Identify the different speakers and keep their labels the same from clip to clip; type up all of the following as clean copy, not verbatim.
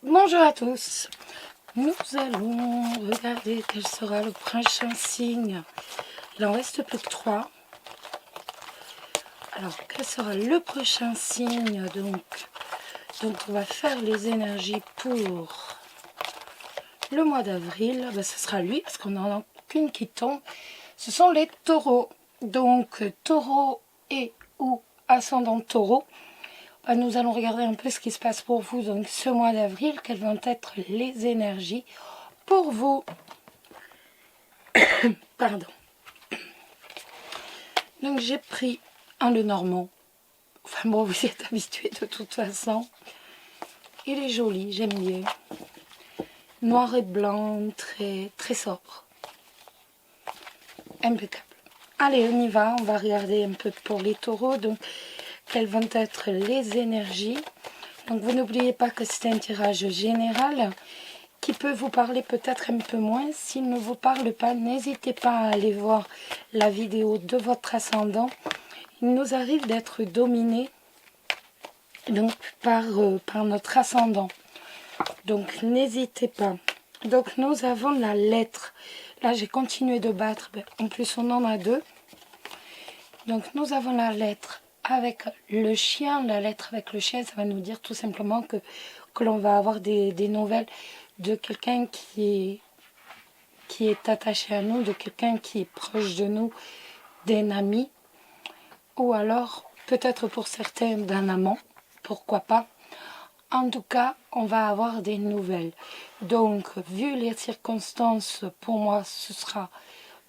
Speaker 1: Bonjour à tous, nous allons regarder quel sera le prochain signe. Il en reste plus que 3. Alors, quel sera le prochain signe donc on va faire les énergies pour le mois d'avril. Ce sera lui, parce qu'on n'en a qu'une qui tombe. Ce sont les taureaux. Donc, taureau et ou ascendant taureau. Nous allons regarder un peu ce qui se passe pour vous donc ce mois d'avril, quelles vont être les énergies pour vous. Pardon. Donc j'ai pris un Lenormand. Enfin bon, vous êtes habitués de toute façon. Il est joli, j'aime bien. Noir et blanc, très sobre. Impeccable. Allez, on y va. On va regarder un peu pour les taureaux. Donc, quelles vont être les énergies. Donc, vous n'oubliez pas que c'est un tirage général qui peut vous parler peut-être un peu moins. S'il ne vous parle pas, n'hésitez pas à aller voir la vidéo de votre ascendant. Il nous arrive d'être dominé donc, par notre ascendant. Donc, n'hésitez pas. Donc, nous avons la lettre. Là, j'ai continué de battre. En plus, on en a 2. Donc, nous avons la lettre avec le chien. La lettre avec le chien, ça va nous dire tout simplement que l'on va avoir des nouvelles de quelqu'un qui est attaché à nous, de quelqu'un qui est proche de nous, d'un ami, ou alors peut-être pour certains d'un amant, pourquoi pas. En tout cas, on va avoir des nouvelles. Donc, vu les circonstances, pour moi, ce sera,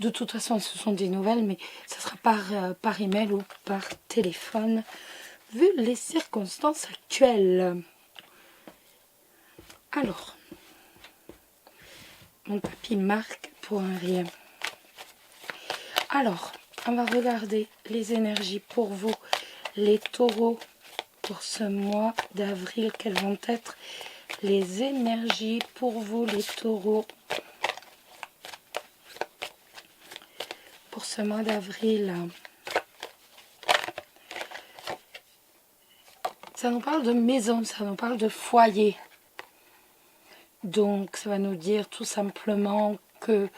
Speaker 1: de toute façon, ce sont des nouvelles, mais ce sera par email ou par téléphone, vu les circonstances actuelles. Alors, mon tapis marque pour un rien. Alors, on va regarder les énergies pour vous, les taureaux, pour ce mois d'avril. Quelles vont être les énergies pour vous, les taureaux, pour ce mois d'avril? Ça nous parle de maison, ça nous parle de foyer. Donc, ça va nous dire tout simplement que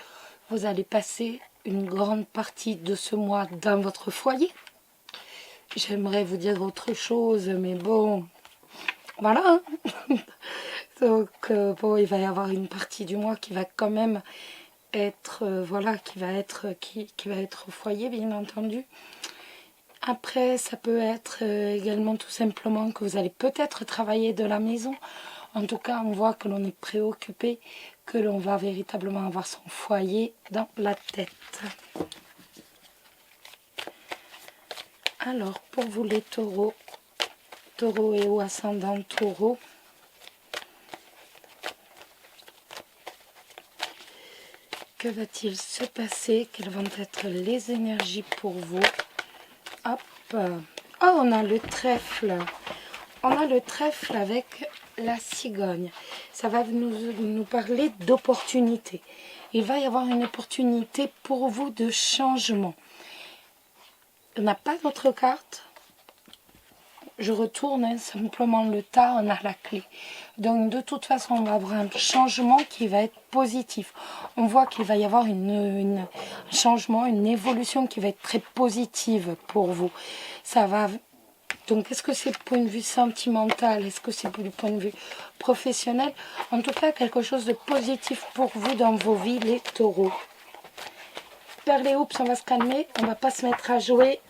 Speaker 1: vous allez passer une grande partie de ce mois dans votre foyer. J'aimerais vous dire autre chose, mais bon, voilà. Donc, bon, il va y avoir une partie du mois qui va quand même être, voilà, qui va être au foyer, bien entendu. Après, ça peut être également tout simplement que vous allez peut-être travailler de la maison. En tout cas, on voit que l'on est préoccupé, que l'on va véritablement avoir son foyer dans la tête. Alors, pour vous les taureaux et ou ascendant taureau, que va-t-il se passer? Quelles vont être les énergies pour vous? Hop. Oh, on a le trèfle. On a le trèfle avec la cigogne. Ça va nous parler d'opportunité. Il va y avoir une opportunité pour vous de changement. On n'a pas d'autre carte. Je retourne simplement le tas, on a la clé. Donc de toute façon, on va avoir un changement qui va être positif. On voit qu'il va y avoir un changement, une évolution qui va être très positive pour vous. Ça va. Donc est-ce que c'est du point de vue sentimental? Est-ce que c'est du point de vue professionnel? En tout cas, quelque chose de positif pour vous dans vos vies, les taureaux. Vers les hoops, on va se calmer. On ne va pas se mettre à jouer.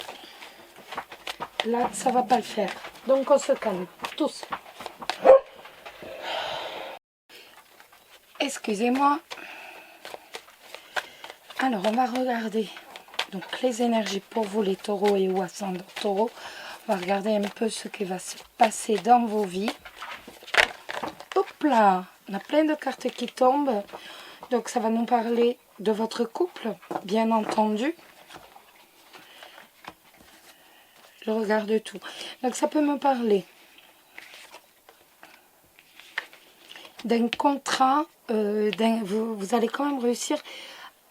Speaker 1: Là, ça va pas le faire. Donc, on se calme. Tous. Excusez-moi. Alors, on va regarder donc les énergies pour vous, les taureaux et ou ascendant taureau. On va regarder un peu ce qui va se passer dans vos vies. Hop là, on a plein de cartes qui tombent. Donc, ça va nous parler de votre couple, bien entendu. Je regarde tout. Donc, ça peut me parler d'un contrat. Vous allez quand même réussir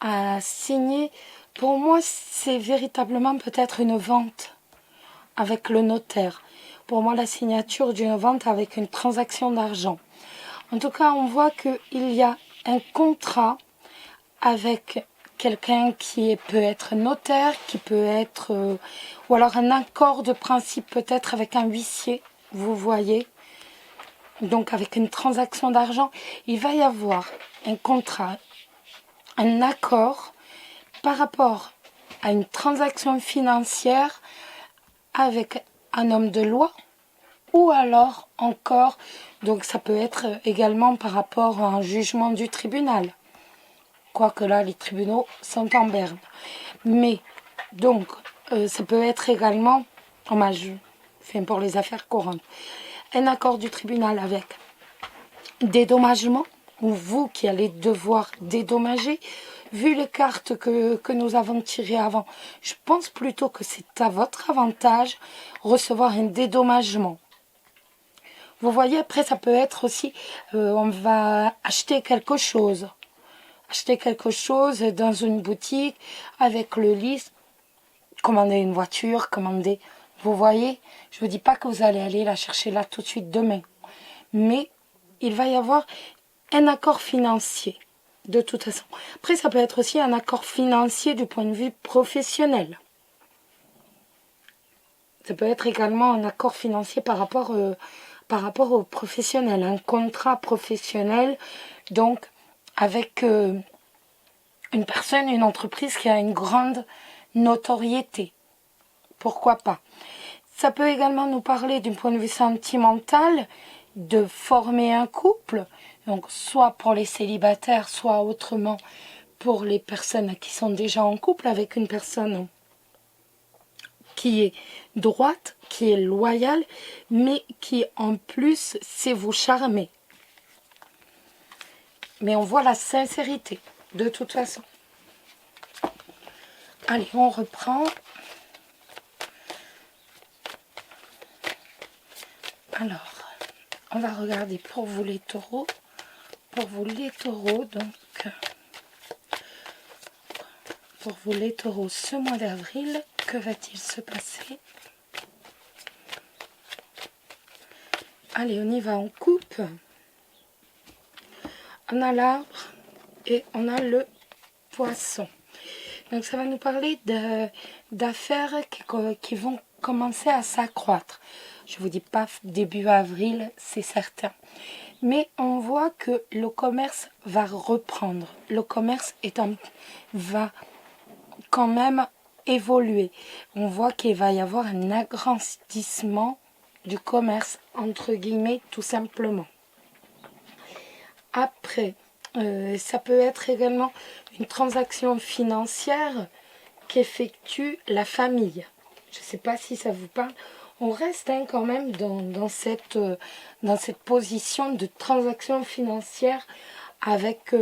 Speaker 1: à signer. Pour moi, c'est véritablement peut-être une vente avec le notaire. Pour moi, la signature d'une vente avec une transaction d'argent. En tout cas, on voit qu'il y a un contrat avec quelqu'un qui peut être notaire, qui peut être... ou alors un accord de principe peut-être avec un huissier, vous voyez. Donc avec une transaction d'argent, il va y avoir un contrat, un accord par rapport à une transaction financière avec un homme de loi ou alors encore, donc ça peut être également par rapport à un jugement du tribunal. Quoique là, les tribunaux sont en berne. Mais, donc, ça peut être également, pour les affaires courantes, un accord du tribunal avec dédommagement, ou vous qui allez devoir dédommager. Vu les cartes que nous avons tirées avant, je pense plutôt que c'est à votre avantage recevoir un dédommagement. Vous voyez, après, ça peut être aussi, on va acheter quelque chose. Acheter quelque chose dans une boutique avec le liste, commander une voiture, commander... Vous voyez, je ne vous dis pas que vous allez aller la chercher là tout de suite demain. Mais il va y avoir un accord financier, de toute façon. Après, ça peut être aussi un accord financier du point de vue professionnel. Ça peut être également un accord financier par rapport au professionnel, un contrat professionnel, donc avec une personne, une entreprise qui a une grande notoriété. Pourquoi pas? Ça peut également nous parler d'un point de vue sentimental, de former un couple, donc soit pour les célibataires, soit autrement pour les personnes qui sont déjà en couple avec une personne qui est droite, qui est loyale, mais qui en plus sait vous charmer. Mais on voit la sincérité, de toute façon. Allez, on reprend. Alors, on va regarder pour vous les taureaux. Pour vous les taureaux, donc, pour vous les taureaux, ce mois d'avril, que va-t-il se passer? Allez, on y va, on coupe. On a l'arbre et on a le poisson. Donc ça va nous parler d'affaires qui vont commencer à s'accroître. Je ne vous dis pas début avril, c'est certain. Mais on voit que le commerce va reprendre. Le commerce va quand même évoluer. On voit qu'il va y avoir un agrandissement du commerce, entre guillemets, tout simplement. Après, ça peut être également une transaction financière qu'effectue la famille. Je ne sais pas si ça vous parle. On reste quand même dans cette position de transaction financière avec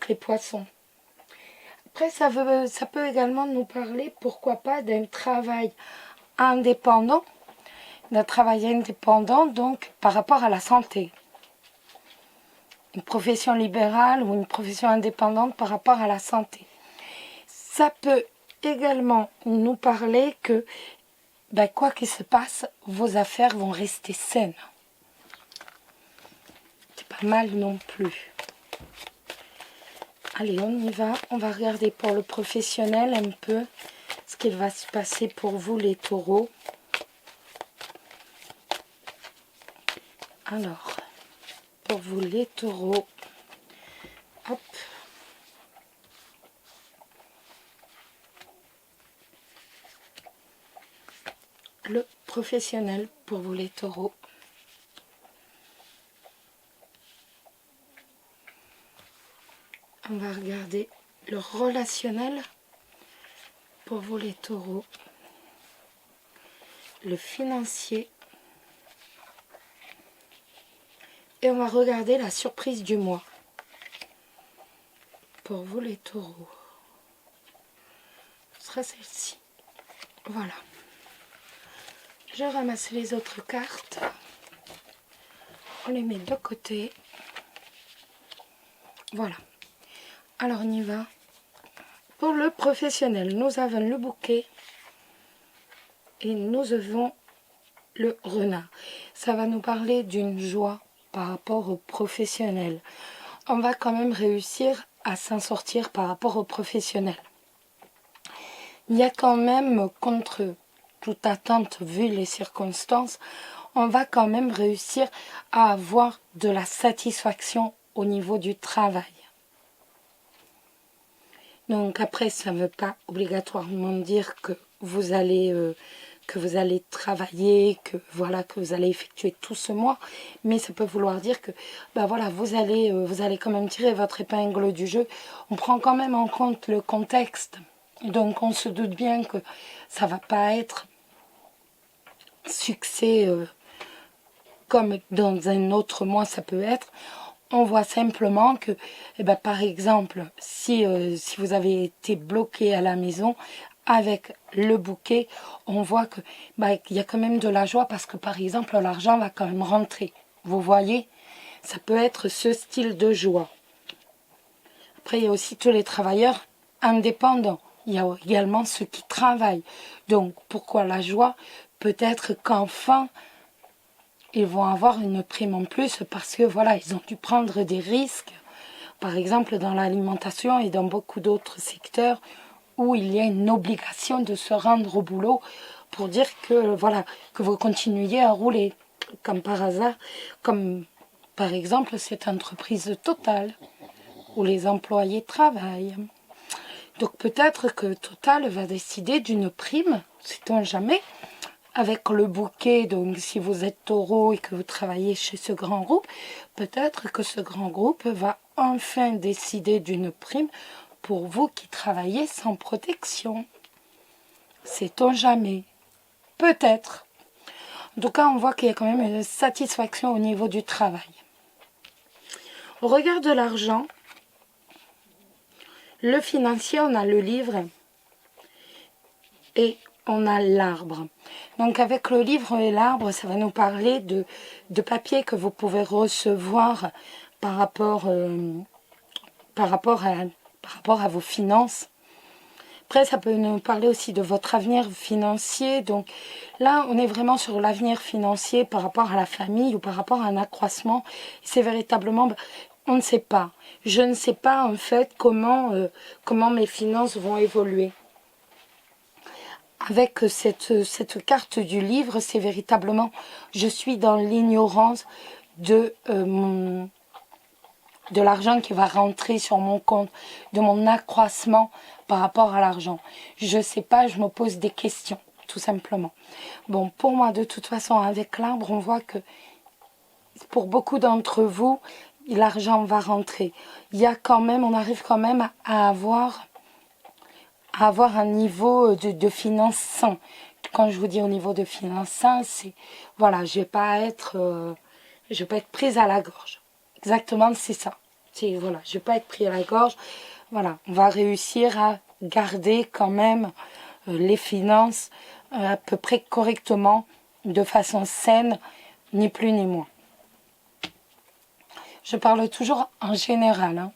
Speaker 1: les poissons. Après, ça peut également nous parler, pourquoi pas, d'un travail indépendant. D'un travail indépendant, donc, par rapport à la santé. Une profession libérale ou une profession indépendante par rapport à la santé. Ça peut également nous parler que, quoi qu'il se passe, vos affaires vont rester saines. C'est pas mal non plus. Allez, on y va. On va regarder pour le professionnel un peu ce qu'il va se passer pour vous, les taureaux. Alors, pour vous, les taureaux, hop. Le professionnel pour vous, les taureaux. On va regarder le relationnel pour vous, les taureaux. Le financier. Et on va regarder la surprise du mois. Pour vous, les taureaux. Ce sera celle-ci. Voilà. Je ramasse les autres cartes. On les met de côté. Voilà. Alors on y va Pour le professionnel, nous avons le bouquet et nous avons le renard. Ça va nous parler d'une joie par rapport au professionnel. On va quand même réussir à s'en sortir par rapport au professionnel. Il y a quand même, contre toute attente, vu les circonstances, on va quand même réussir à avoir de la satisfaction au niveau du travail. Donc après, ça ne veut pas obligatoirement dire que vous allez travailler, que voilà, que vous allez effectuer tout ce mois, mais ça peut vouloir dire que ben voilà, vous allez quand même tirer votre épingle du jeu. On prend quand même en compte le contexte, donc on se doute bien que ça va pas être succès comme dans un autre mois ça peut être. On voit simplement que, par exemple, si vous avez été bloqué à la maison avec le bouquet, on voit que il y a quand même de la joie parce que, par exemple, l'argent va quand même rentrer. Vous voyez, ça peut être ce style de joie. Après, il y a aussi tous les travailleurs indépendants. Il y a également ceux qui travaillent. Donc, pourquoi la joie? Peut-être qu'enfin, ils vont avoir une prime en plus parce que voilà, ils ont dû prendre des risques, par exemple dans l'alimentation et dans beaucoup d'autres secteurs où il y a une obligation de se rendre au boulot pour dire que voilà, que vous continuiez à rouler, comme par hasard, comme par exemple cette entreprise Total où les employés travaillent. Donc peut-être que Total va décider d'une prime, sait-on jamais, avec le bouquet. Donc si vous êtes taureau et que vous travaillez chez ce grand groupe, peut-être que ce grand groupe va enfin décider d'une prime pour vous qui travaillez sans protection. Sait-on jamais? Peut-être. En tout cas, on voit qu'il y a quand même une satisfaction au niveau du travail. Au regard de l'argent, le financier, on a le livre et on a l'arbre. Donc avec le livre et l'arbre, ça va nous parler de papiers que vous pouvez recevoir par rapport à vos finances. Après, ça peut nous parler aussi de votre avenir financier. Donc là, on est vraiment sur l'avenir financier par rapport à la famille ou par rapport à un accroissement. C'est véritablement, on ne sait pas. Je ne sais pas en fait comment mes finances vont évoluer. Avec cette carte du livre, c'est véritablement, je suis dans l'ignorance de l'argent qui va rentrer sur mon compte, de mon accroissement par rapport à l'argent. Je ne sais pas, je me pose des questions, tout simplement. Bon, pour moi, de toute façon, avec l'arbre, on voit que pour beaucoup d'entre vous, l'argent va rentrer. Il y a quand même, on arrive quand même à avoir un niveau de finances sain. Quand je vous dis au niveau de finances sain, c'est voilà, je vais pas être prise à la gorge. Exactement, c'est ça. C'est voilà, je vais pas être prise à la gorge. Voilà, on va réussir à garder quand même les finances à peu près correctement, de façon saine, ni plus ni moins. Je parle toujours en général, hein.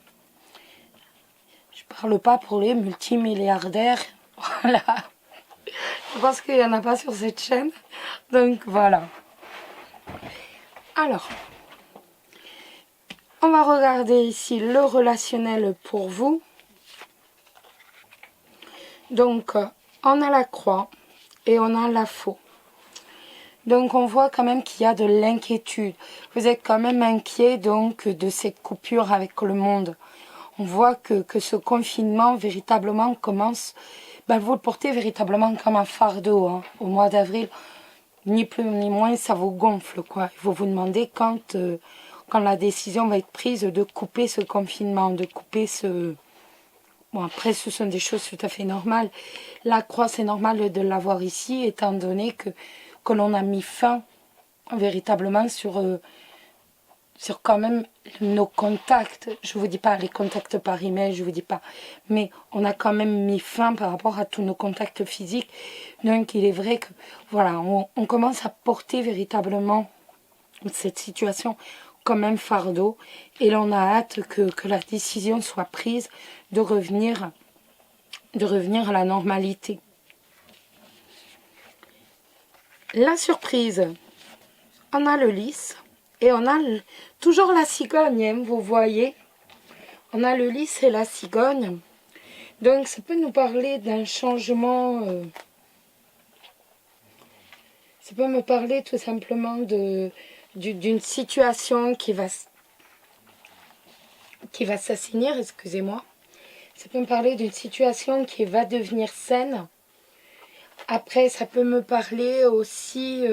Speaker 1: Je parle pas pour les multimilliardaires. Voilà. Je pense qu'il n'y en a pas sur cette chaîne. Donc voilà. Alors, on va regarder ici le relationnel pour vous. Donc, on a la croix et on a la faux. Donc, on voit quand même qu'il y a de l'inquiétude. Vous êtes quand même inquiet donc de cette coupure avec le monde. On voit que ce confinement véritablement commence, vous le portez véritablement comme un fardeau, hein. Au mois d'avril, ni plus ni moins, ça vous gonfle, quoi. Vous vous demandez quand la décision va être prise de couper ce confinement, de couper ce... Bon, après, ce sont des choses tout à fait normales. La croix, c'est normal de l'avoir ici, étant donné que l'on a mis fin véritablement sur quand même nos contacts. Je vous dis pas les contacts par email, je vous dis pas. Mais on a quand même mis fin par rapport à tous nos contacts physiques. Donc il est vrai que voilà, on commence à porter véritablement cette situation comme un fardeau. Et l'on a hâte que la décision soit prise de revenir de revenir à la normalité. La surprise, on a le lys et on a toujours la cigogne, hein, vous voyez. On a le lys et la cigogne. Donc ça peut nous parler d'un changement. Ça peut me parler tout simplement d'une situation qui va s'assainir, excusez-moi. Ça peut me parler d'une situation qui va devenir saine. Après, ça peut me parler aussi...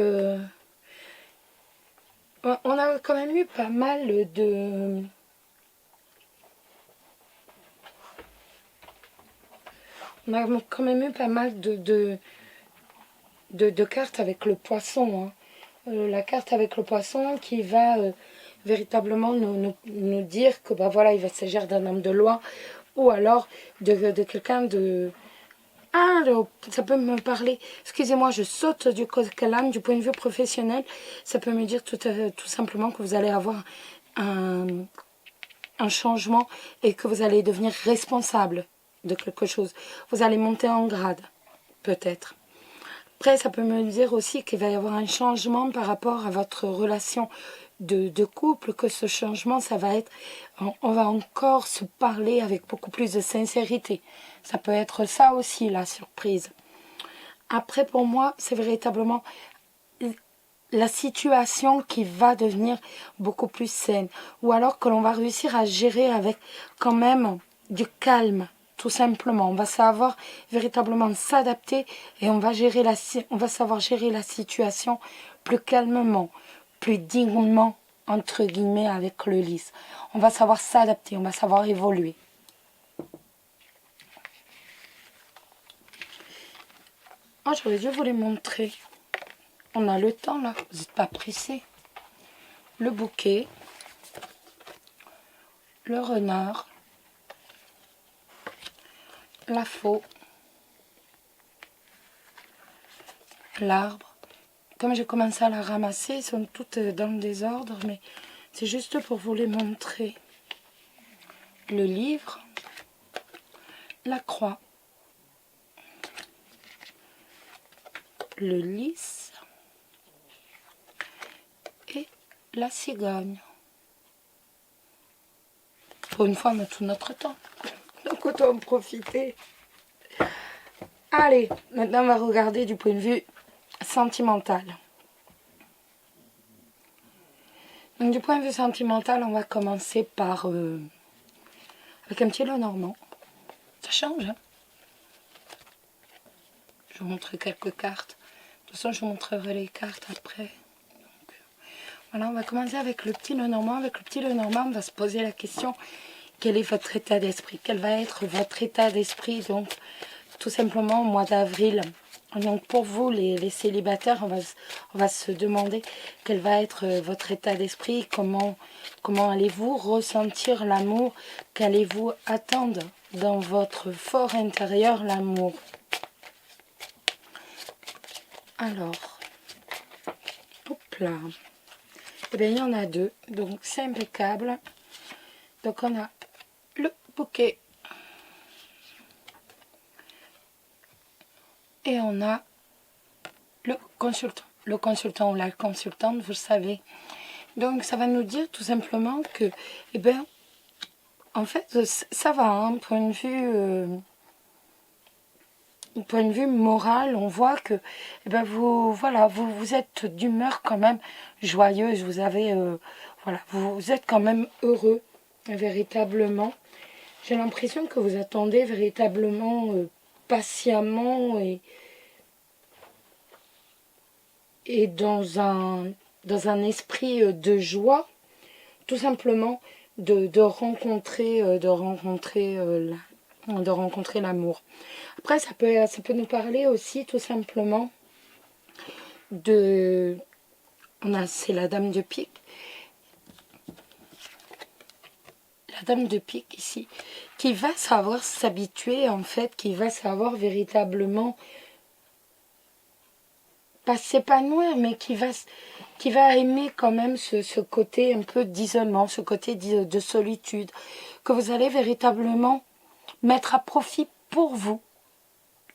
Speaker 1: on a quand même eu pas mal de... On a quand même eu pas mal de cartes avec le poisson. Hein. La carte avec le poisson qui va véritablement nous dire que bah, voilà, il va s'agir d'un homme de loi ou alors de quelqu'un de... Ah, ça peut me parler... Excusez-moi, je saute du coq à l'âne du point de vue professionnel. Ça peut me dire tout simplement que vous allez avoir un changement et que vous allez devenir responsable de quelque chose. Vous allez monter en grade, peut-être. Après, ça peut me dire aussi qu'il va y avoir un changement par rapport à votre relation de couple, que ce changement, ça va être... On va encore se parler avec beaucoup plus de sincérité. Ça peut être ça aussi, la surprise. Après, pour moi, c'est véritablement la situation qui va devenir beaucoup plus saine. Ou alors que l'on va réussir à gérer avec quand même du calme. Tout simplement, on va savoir véritablement s'adapter et on va savoir gérer la situation plus calmement, plus dignement, entre guillemets, avec le lys. On va savoir s'adapter, on va savoir évoluer. Oh, j'aurais dû vous les montrer. On a le temps là, vous n'êtes pas pressés. Le bouquet, le renard, la faux, l'arbre. Comme j'ai commencé à la ramasser, elles sont toutes dans le désordre, mais c'est juste pour vous les montrer. Le livre, la croix, le lys et la cigogne. Pour une fois, on a tout notre temps. Donc autant en profiter. Allez, maintenant on va regarder du point de vue sentimental. Donc du point de vue sentimental, on va commencer par avec un petit Lenormand. Ça change, hein? Je vous montrerai quelques cartes. De toute façon, je vous montrerai les cartes après. Donc, voilà, on va commencer avec le petit Lenormand. Avec le petit Lenormand, on va se poser la question, quel est votre état d'esprit? Quel va être votre état d'esprit, donc, tout simplement au mois d'avril? Donc pour vous, les célibataires, on va se demander quel va être votre état d'esprit, comment allez-vous ressentir l'amour, qu'allez-vous attendre dans votre fort intérieur l'amour. Alors, hop là, eh bien il y en a deux, donc c'est impeccable. Donc on a le bouquet. Et on a le consultant ou la consultante, vous le savez. Donc ça va nous dire tout simplement que, eh bien, en fait, ça va, hein, point de vue moral, on voit que, eh bien, vous êtes d'humeur quand même joyeuse, vous avez, voilà, vous êtes quand même heureux, véritablement. J'ai l'impression que vous attendez véritablement patiemment et dans un esprit de joie, tout simplement de rencontrer l'amour. Après, ça peut nous parler aussi tout simplement c'est la dame de pique. La dame de pique ici, qui va savoir s'habituer en fait, qui va savoir véritablement pas s'épanouir, mais qui va aimer quand même ce côté un peu d'isolement, ce côté de solitude, que vous allez véritablement mettre à profit pour vous,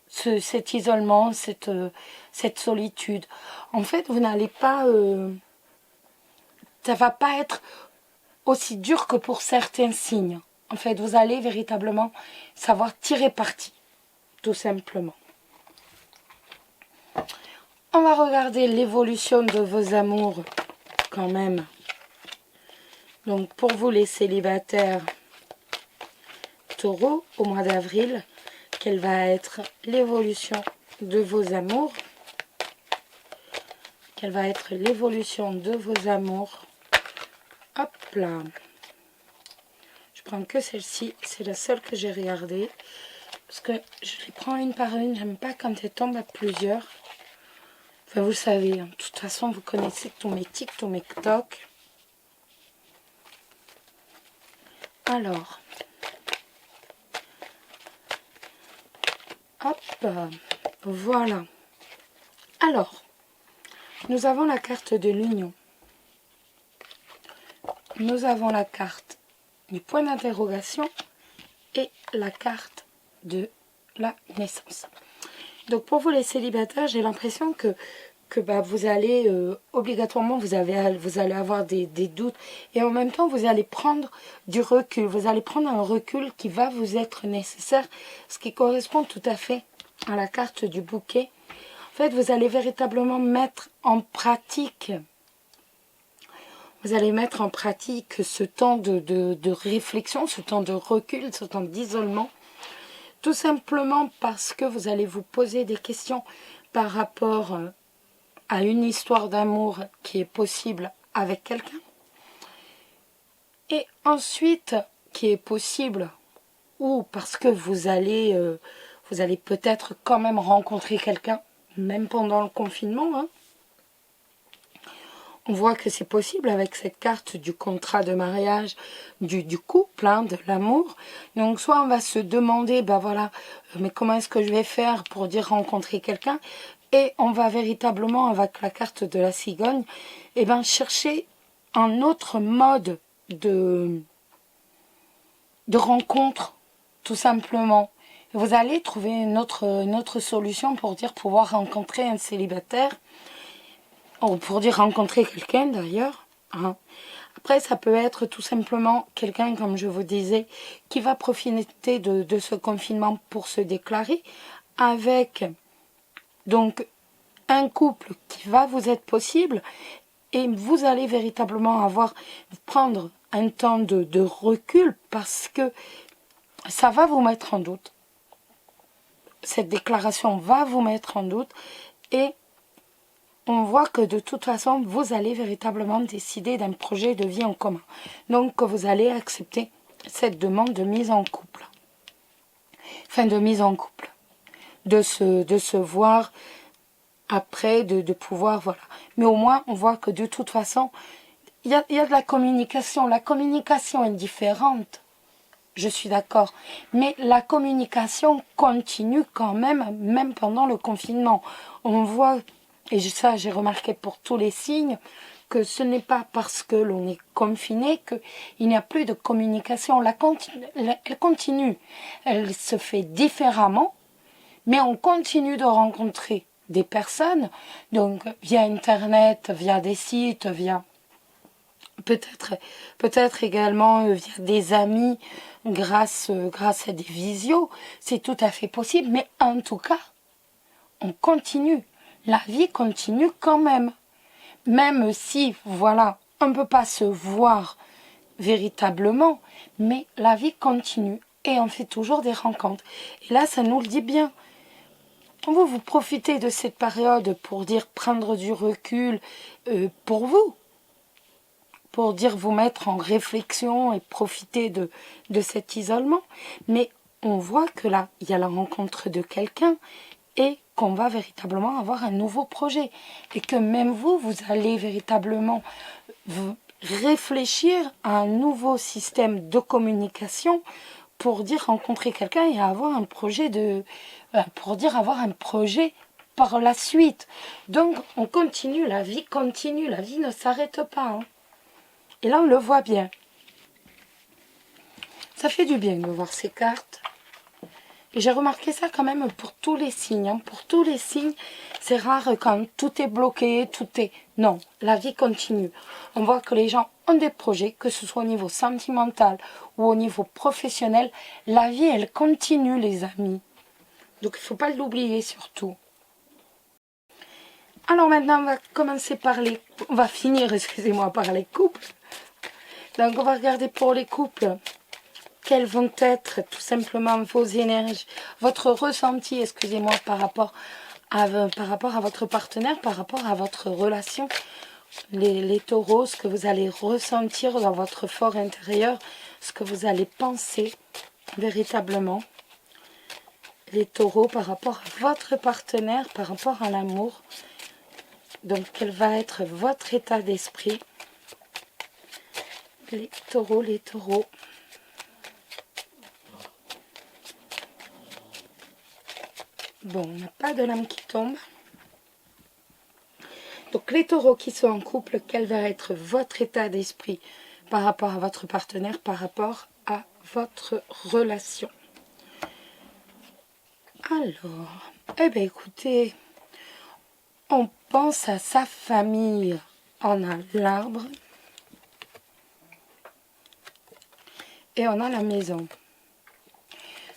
Speaker 1: cet isolement, cette solitude. En fait, vous n'allez pas... ça va pas être aussi dur que pour certains signes. En fait, vous allez véritablement savoir tirer parti, tout simplement. On va regarder l'évolution de vos amours, quand même. Donc, pour vous les célibataires taureaux, au mois d'avril, quelle va être l'évolution de vos amours? Quelle va être l'évolution de vos amours? Hop là. Je prends que celle-ci, c'est la seule que j'ai regardée. Parce que je les prends une par une, j'aime pas quand elles tombent à plusieurs. Enfin, vous savez, hein, de toute façon, vous connaissez tous mes tics, tous mes tocs. Alors, hop, voilà. Alors, nous avons la carte de l'union. Nous avons la carte du point d'interrogation et la carte de la naissance. Donc pour vous les célibataires, j'ai l'impression que vous allez obligatoirement, vous allez avoir des doutes et en même temps vous allez prendre du recul. Vous allez prendre un recul qui va vous être nécessaire, ce qui correspond tout à fait à la carte du bouquet. En fait, vous allez véritablement mettre en pratique... Vous allez mettre en pratique ce temps de réflexion, ce temps de recul, ce temps d'isolement. Tout simplement parce que vous allez vous poser des questions par rapport à une histoire d'amour qui est possible avec quelqu'un. Et ensuite, qui est possible, ou parce que vous allez peut-être quand même rencontrer quelqu'un, même pendant le confinement, hein. On voit que c'est possible avec cette carte du contrat de mariage, du couple, hein, de l'amour. Donc soit on va se demander, ben voilà, mais comment est-ce que je vais faire pour dire rencontrer quelqu'un? Et on va véritablement, avec la carte de la cigogne, eh ben, chercher un autre mode de rencontre, tout simplement. Et vous allez trouver une autre solution pour dire pouvoir rencontrer un célibataire. Ou pour dire rencontrer quelqu'un d'ailleurs. Hein. Après, ça peut être tout simplement quelqu'un, comme je vous disais, qui va profiter de ce confinement pour se déclarer, avec donc un couple qui va vous être possible, et vous allez véritablement prendre un temps de recul, parce que ça va vous mettre en doute. Cette déclaration va vous mettre en doute, et on voit que de toute façon, vous allez véritablement décider d'un projet de vie en commun. Donc, que vous allez accepter cette demande de mise en couple. Enfin, de mise en couple. De se voir après, de pouvoir, voilà. Mais au moins, on voit que de toute façon, il y a de la communication. La communication est différente. Je suis d'accord. Mais la communication continue quand même pendant le confinement. On voit... Et ça, j'ai remarqué pour tous les signes, que ce n'est pas parce que l'on est confiné qu'il n'y a plus de communication. Elle continue. Elle se fait différemment, mais on continue de rencontrer des personnes, donc via Internet, via des sites, via peut-être également via des amis, grâce à des visios. C'est tout à fait possible, mais en tout cas, on continue. La vie continue quand même. Même si, voilà, on ne peut pas se voir véritablement, mais la vie continue et on fait toujours des rencontres. Et là, ça nous le dit bien. Vous profitez de cette période pour dire prendre du recul pour vous, pour dire vous mettre en réflexion et profiter de cet isolement. Mais on voit que là, il y a la rencontre de quelqu'un et qu'on va véritablement avoir un nouveau projet. Et que même vous allez véritablement réfléchir à un nouveau système de communication pour dire rencontrer quelqu'un et avoir un projet avoir un projet par la suite. Donc, on continue, la vie continue, la vie ne s'arrête pas. Hein. Et là, on le voit bien. Ça fait du bien de voir ces cartes. Et j'ai remarqué ça quand même pour tous les signes. Hein. Pour tous les signes, c'est rare quand tout est bloqué, tout est... Non, la vie continue. On voit que les gens ont des projets, que ce soit au niveau sentimental ou au niveau professionnel. La vie, elle continue, les amis. Donc, il ne faut pas l'oublier surtout. Alors maintenant, on va commencer par les... On va finir, excusez-moi, par les couples. Donc, on va regarder pour les couples... Quelles vont être tout simplement vos énergies, votre ressenti, excusez-moi, par rapport à votre partenaire, par rapport à votre relation, les taureaux, ce que vous allez ressentir dans votre fort intérieur, ce que vous allez penser véritablement, les taureaux par rapport à votre partenaire, par rapport à l'amour. Donc, quel va être votre état d'esprit, les taureaux, les taureaux. Bon, on n'a pas de lame qui tombe. Donc, les taureaux qui sont en couple, quel va être votre état d'esprit par rapport à votre partenaire, par rapport à votre relation? Alors, eh bien, écoutez, on pense à sa famille. On a l'arbre et on a la maison.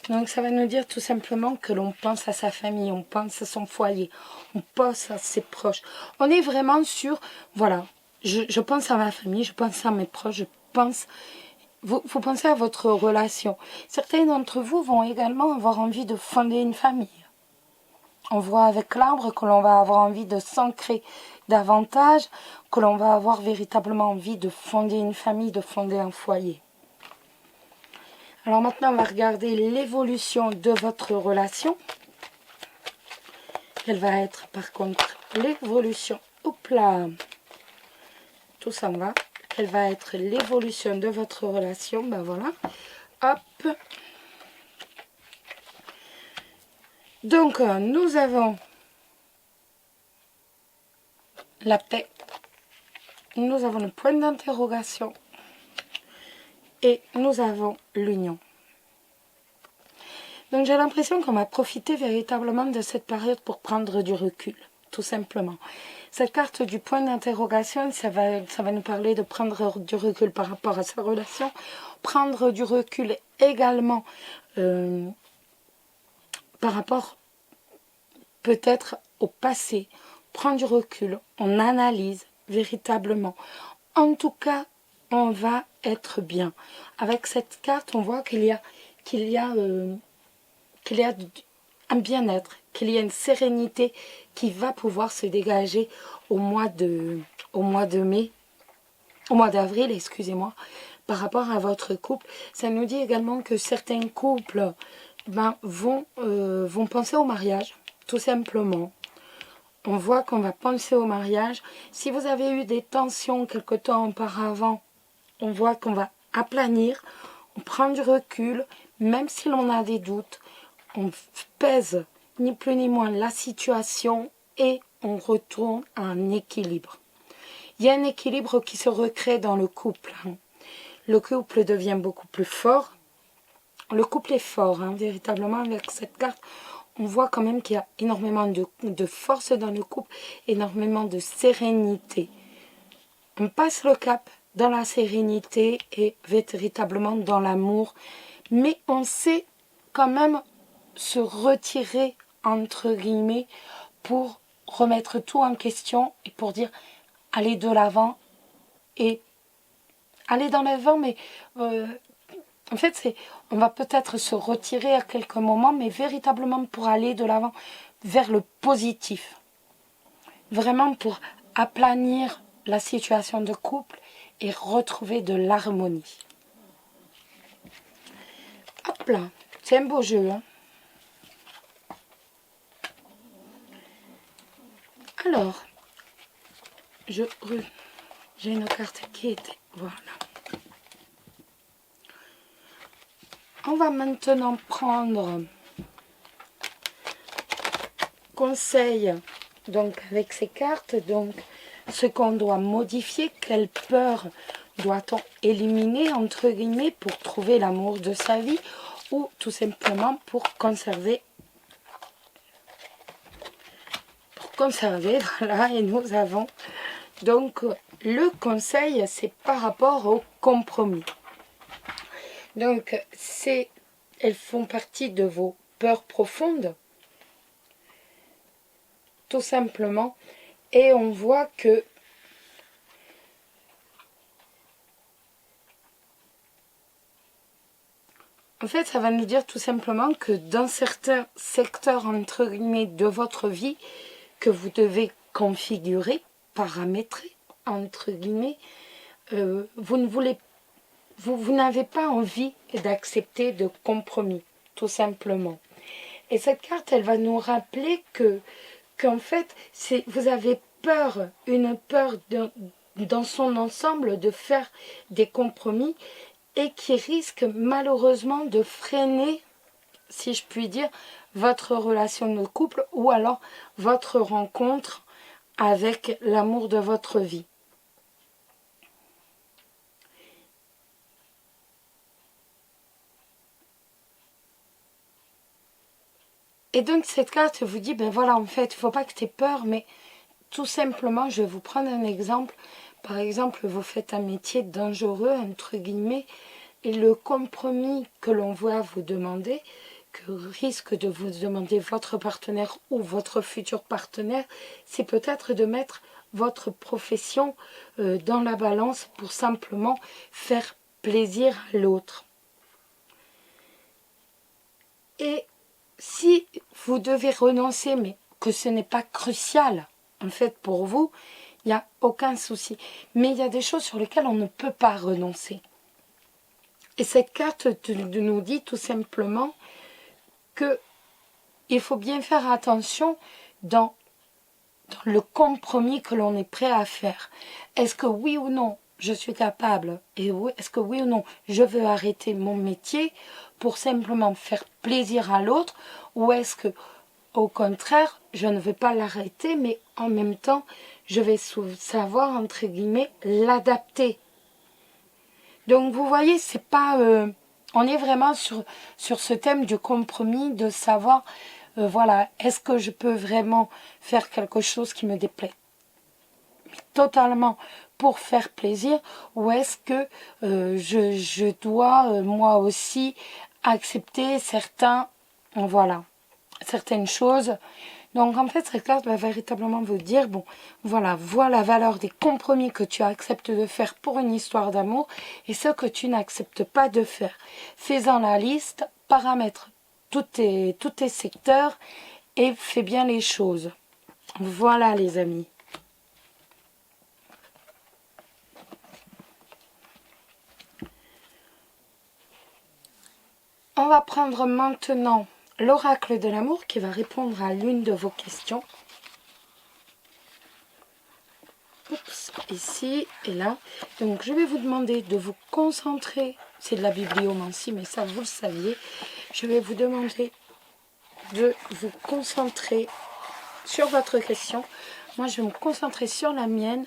Speaker 1: Donc ça va nous dire tout simplement que l'on pense à sa famille, on pense à son foyer, on pense à ses proches. On est vraiment sur, voilà, je pense à ma famille, je pense à mes proches, je pense... Vous pensez à votre relation. Certains d'entre vous vont également avoir envie de fonder une famille. On voit avec l'arbre que l'on va avoir envie de s'ancrer davantage, que l'on va avoir véritablement envie de fonder une famille, de fonder un foyer. Alors maintenant, on va regarder l'évolution de votre relation. Quelle va être par contre l'évolution? Hop là, tout s'en va. Quelle va être l'évolution de votre relation? Ben voilà, hop. Donc, nous avons la paix. Nous avons le point d'interrogation. Et nous avons l'union. Donc j'ai l'impression qu'on va profiter véritablement de cette période pour prendre du recul, tout simplement. Cette carte du point d'interrogation, ça va nous parler de prendre du recul par rapport à sa relation, prendre du recul également par rapport peut-être au passé, prendre du recul, on analyse véritablement. En tout cas, on va être bien. Avec cette carte, on voit qu'il y a un bien-être, qu'il y a une sérénité qui va pouvoir se dégager au mois d'avril, excusez-moi, par rapport à votre couple. Ça nous dit également que certains couples vont penser au mariage, tout simplement. On voit qu'on va penser au mariage. Si vous avez eu des tensions quelque temps auparavant, on voit qu'on va aplanir, on prend du recul, même si l'on a des doutes, on pèse ni plus ni moins la situation et on retourne à un équilibre. Il y a un équilibre qui se recrée dans le couple. Le couple devient beaucoup plus fort. Le couple est fort, véritablement, avec cette carte. On voit quand même qu'il y a énormément de force dans le couple, énormément de sérénité. On passe le cap dans la sérénité et véritablement dans l'amour. Mais on sait quand même se retirer, entre guillemets, pour remettre tout en question et pour dire aller de l'avant et aller dans l'avant, mais en fait, on va peut-être se retirer à quelques moments, mais véritablement pour aller de l'avant vers le positif. Vraiment pour aplanir la situation de couple et retrouver de l'harmonie. Hop là, c'est un beau jeu. Alors, j'ai une carte qui était... Voilà. On va maintenant prendre conseil donc avec ces cartes, donc ce qu'on doit modifier, quelle peur doit-on éliminer entre guillemets pour trouver l'amour de sa vie, ou tout simplement pour conserver. Voilà, et nous avons donc le conseil, c'est par rapport au compromis. Donc elles font partie de vos peurs profondes, tout simplement, et on voit que en fait, ça va nous dire tout simplement que dans certains secteurs, entre guillemets, de votre vie, que vous devez configurer, paramétrer, entre guillemets, vous n'avez pas envie d'accepter de compromis, tout simplement. Et cette carte, elle va nous rappeler qu'en fait, vous avez peur, une peur dans son ensemble de faire des compromis et qui risque malheureusement de freiner, si je puis dire, votre relation de couple ou alors votre rencontre avec l'amour de votre vie. Et donc cette carte vous dit, ben voilà, en fait, il ne faut pas que tu aies peur, mais tout simplement, je vais vous prendre un exemple. Par exemple, vous faites un métier dangereux, entre guillemets, et le compromis que l'on va vous demander, que risque de vous demander votre partenaire ou votre futur partenaire, c'est peut-être de mettre votre profession dans la balance pour simplement faire plaisir à l'autre. Et si vous devez renoncer, mais que ce n'est pas crucial, en fait, pour vous, il n'y a aucun souci. Mais il y a des choses sur lesquelles on ne peut pas renoncer. Et cette carte nous dit tout simplement que il faut bien faire attention dans le compromis que l'on est prêt à faire. Est-ce que oui ou non, je suis capable, et est-ce que oui ou non, je veux arrêter mon métier pour simplement faire plaisir à l'autre, ou est-ce que, au contraire, je ne vais pas l'arrêter, mais en même temps, je vais savoir, entre guillemets, l'adapter. Donc, vous voyez, c'est pas... on est vraiment sur ce thème du compromis, de savoir, voilà, est-ce que je peux vraiment faire quelque chose qui me déplaît totalement pour faire plaisir, ou est-ce que je dois, moi aussi, accepter voilà, certaines choses. Donc en fait, cette carte va véritablement vous dire, bon, voilà la valeur des compromis que tu acceptes de faire pour une histoire d'amour et ce que tu n'acceptes pas de faire. Fais-en la liste, paramètre tous tes secteurs et fais bien les choses. Voilà les amis. On va prendre maintenant l'oracle de l'amour qui va répondre à l'une de vos questions. Oups, ici et là. Donc je vais vous demander de vous concentrer. C'est de la bibliomancie, mais ça vous le saviez. Je vais vous demander de vous concentrer sur votre question. Moi je vais me concentrer sur la mienne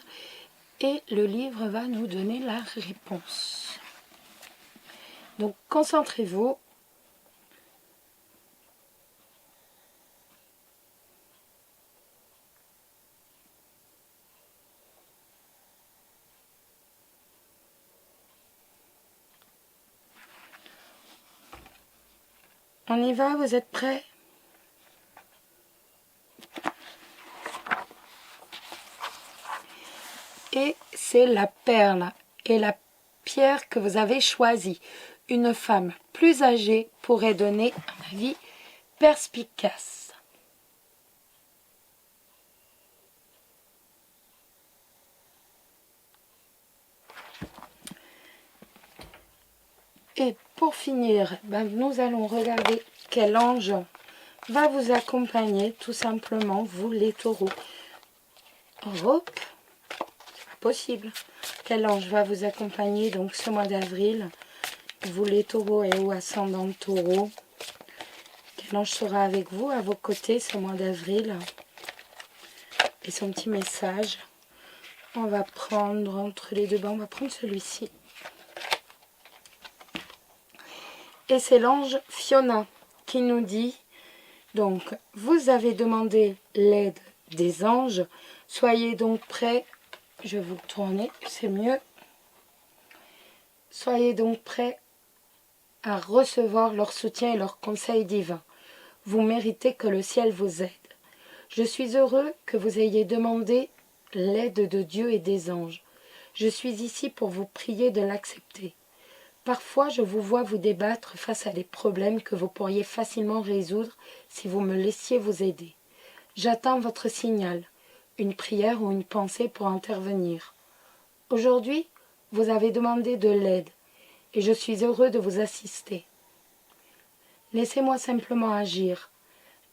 Speaker 1: et le livre va nous donner la réponse. Donc concentrez-vous. On y va, vous êtes prêts? Et c'est la perle et la pierre que vous avez choisie. Une femme plus âgée pourrait donner un avis perspicace. Et pour finir, nous allons regarder quel ange va vous accompagner, tout simplement, vous les taureaux. Hop, c'est pas possible. Quel ange va vous accompagner donc ce mois d'avril, vous les taureaux et ou ascendant taureau. Quel ange sera avec vous, à vos côtés, ce mois d'avril. Et son petit message. On va prendre entre les deux bancs, on va prendre celui-ci. Et c'est l'ange Fiona qui nous dit, donc, vous avez demandé l'aide des anges, soyez donc prêts, je vais vous tourner, c'est mieux, soyez donc prêts à recevoir leur soutien et leur conseil divin. Vous méritez que le ciel vous aide. Je suis heureux que vous ayez demandé l'aide de Dieu et des anges. Je suis ici pour vous prier de l'accepter. Parfois, je vous vois vous débattre face à des problèmes que vous pourriez facilement résoudre si vous me laissiez vous aider. J'attends votre signal, une prière ou une pensée pour intervenir. Aujourd'hui, vous avez demandé de l'aide et je suis heureux de vous assister. Laissez-moi simplement agir.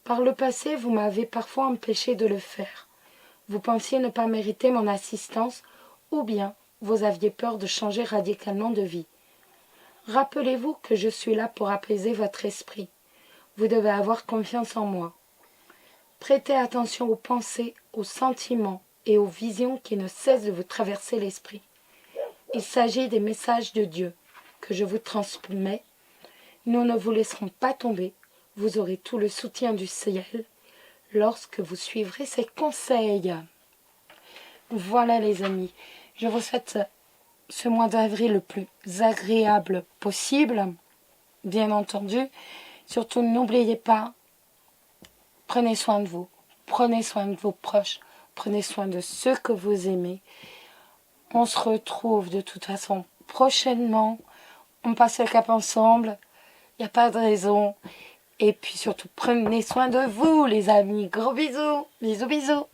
Speaker 1: Par le passé, vous m'avez parfois empêché de le faire. Vous pensiez ne pas mériter mon assistance ou bien vous aviez peur de changer radicalement de vie. Rappelez-vous que je suis là pour apaiser votre esprit. Vous devez avoir confiance en moi. Prêtez attention aux pensées, aux sentiments et aux visions qui ne cessent de vous traverser l'esprit. Il s'agit des messages de Dieu que je vous transmets. Nous ne vous laisserons pas tomber. Vous aurez tout le soutien du ciel lorsque vous suivrez ses conseils. Voilà les amis, je vous souhaite ce mois d'avril le plus agréable possible, bien entendu. Surtout, n'oubliez pas, prenez soin de vous, prenez soin de vos proches, prenez soin de ceux que vous aimez. On se retrouve de toute façon prochainement, on passe le cap ensemble, il n'y a pas de raison. Et puis surtout, prenez soin de vous les amis, gros bisous, bisous bisous.